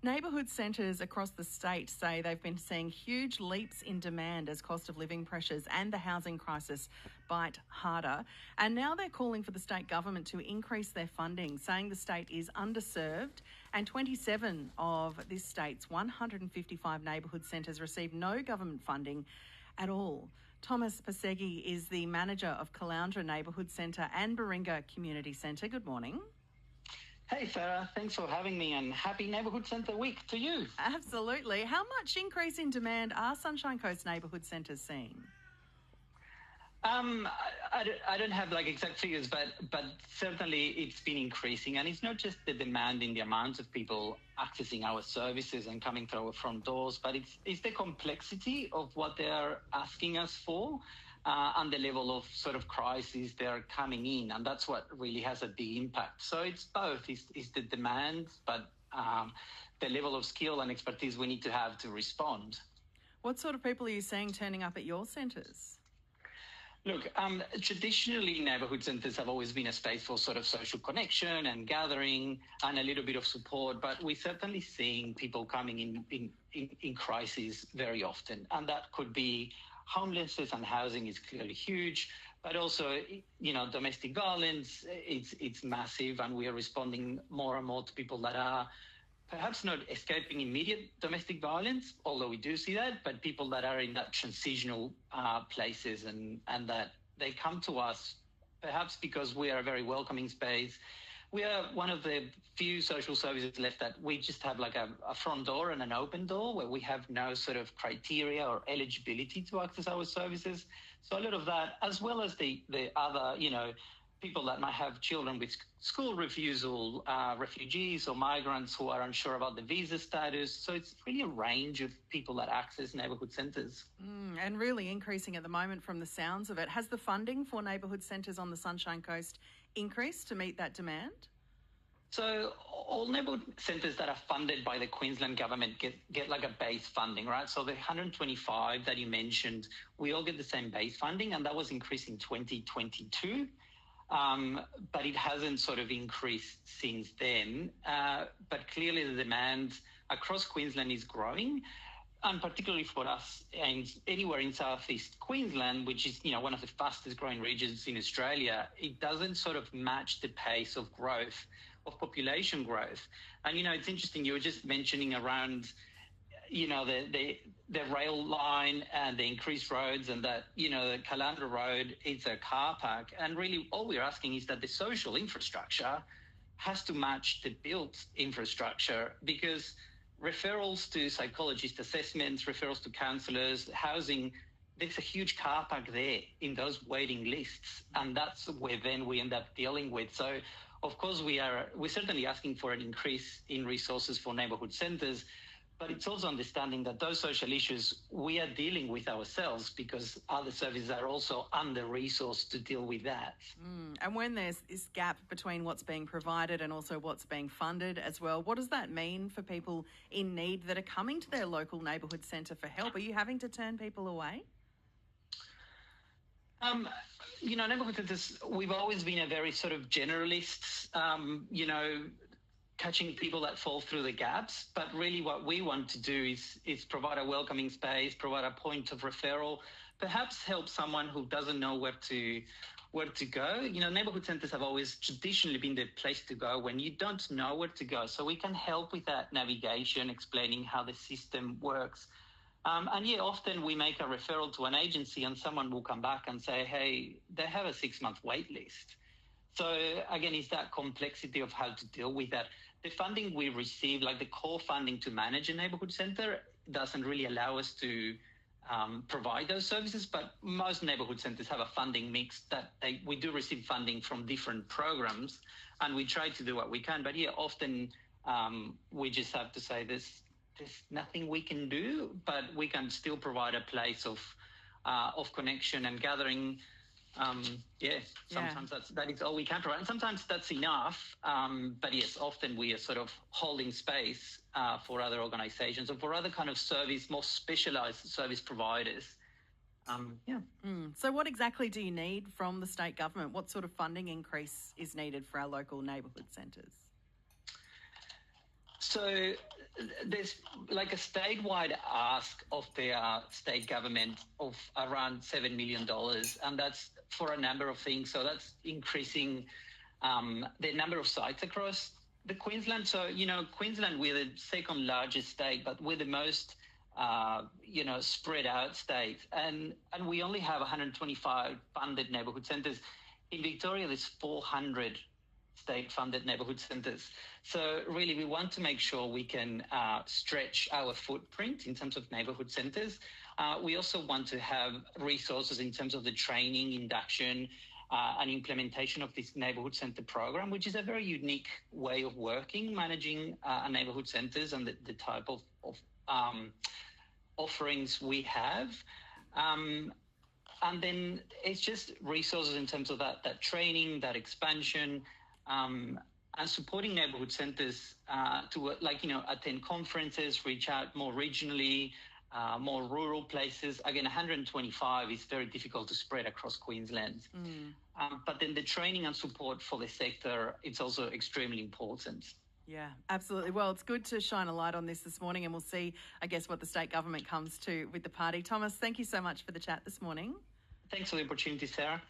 Neighbourhood centres across the state say they've been seeing huge leaps in demand as cost of living pressures and the housing crisis bite harder. And now they're calling for the state government to increase their funding, saying the state is underserved, and 27 of this state's 155 neighbourhood centres receive no government funding at all. Tomas Passeggi is the manager of Caloundra Neighbourhood Centre and Baringa Community Centre. Good morning. Hey Farah, thanks for having me and happy Neighbourhood Centre Week to you. Absolutely. How much increase in demand are Sunshine Coast neighbourhood centres seeing? I don't have exact figures, but certainly it's been increasing, and it's not just the demand in the amount of people accessing our services and coming through our front doors, but it's the complexity of what they're asking us for. And the level of sort of crisis they're coming in, and that's what really has a big impact. So it's both, it's the demand, but the level of skill and expertise we need to have to respond. What sort of people are you seeing turning up at your centres? Look, traditionally neighbourhood centres have always been a space for sort of social connection and gathering and a little bit of support, but we're certainly seeing people coming in crisis very often, and that could be homelessness, and housing is clearly huge, but also, domestic violence, it's massive, and we are responding more and more to people that are perhaps not escaping immediate domestic violence, although we do see that, but people that are in that transitional places and that they come to us perhaps because we are a very welcoming space. We are one of the few social services left that we just have a front door and an open door where we have no sort of criteria or eligibility to access our services. So a lot of that, as well as the other, people that might have children with school refusal, refugees or migrants who are unsure about the visa status. So it's really a range of people that access neighbourhood centres. And really increasing at the moment from the sounds of it. Has the funding for neighbourhood centres on the Sunshine Coast increased to meet that demand? So all neighbourhood centres that are funded by the Queensland government get a base funding, right? So the 125 that you mentioned, we all get the same base funding, and that was increased in 2022. But it hasn't sort of increased since then. But clearly the demand across Queensland is growing, and particularly for us and anywhere in southeast Queensland, which is one of the fastest growing regions in Australia, it doesn't sort of match the pace of growth, of population growth. And it's interesting, you were just mentioning around the rail line and the increased roads, and that the Caloundra Road is a car park, and really all we're asking is that the social infrastructure has to match the built infrastructure, because referrals to psychologist assessments, referrals to counsellors, housing, there's a huge car park there in those waiting lists, and that's where then we end up dealing with. So of course we're certainly asking for an increase in resources for neighbourhood centres, but it's also understanding that those social issues we are dealing with ourselves, because other services are also under-resourced to deal with that. And when there's this gap between what's being provided and also what's being funded as well, what does that mean for people in need that are coming to their local neighbourhood centre for help? Are you having to turn people away? Neighbourhood centres, we've always been a very sort of generalist, catching people that fall through the gaps. But really what we want to do is provide a welcoming space, provide a point of referral, perhaps help someone who doesn't know where to go. Neighbourhood centres have always traditionally been the place to go when you don't know where to go. So we can help with that navigation, explaining how the system works. Often we make a referral to an agency and someone will come back and say, hey, they have a 6-month wait list. So again, it's that complexity of how to deal with that. The funding we receive, like the core funding to manage a neighbourhood centre, doesn't really allow us to provide those services, but most neighbourhood centres have a funding mix that we do receive funding from different programs, and we try to do what we can. But often we just have to say there's nothing we can do, but we can still provide a place of connection and gathering. Sometimes that is all we can provide, and sometimes that's enough. But yes, often we are sort of holding space for other organisations or for other kind of service, more specialised service providers. So what exactly do you need from the state government? What sort of funding increase is needed for our local neighbourhood centres? So there's like a statewide ask of the state government of around $7 million, and that's for a number of things. So that's increasing the number of sites across the Queensland. So, Queensland, we're the second largest state, but we're the most, spread out state. And we only have 125 funded neighbourhood centres. In Victoria, there's 400 state-funded neighbourhood centres. So really, we want to make sure we can stretch our footprint in terms of neighbourhood centres. We also want to have resources in terms of the training, induction, and implementation of this neighbourhood centre program, which is a very unique way of working, managing neighbourhood centres and the type of offerings we have. And then it's just resources in terms of that training, that expansion, and supporting neighbourhood centres to attend conferences, reach out more regionally, more rural places. Again, 125 is very difficult to spread across Queensland. But then the training and support for the sector, it's also extremely important. Yeah, absolutely. Well, it's good to shine a light on this morning, and we'll see, I guess, what the state government comes to with the party. Tomas, thank you so much for the chat this morning. Thanks for the opportunity, Sarah.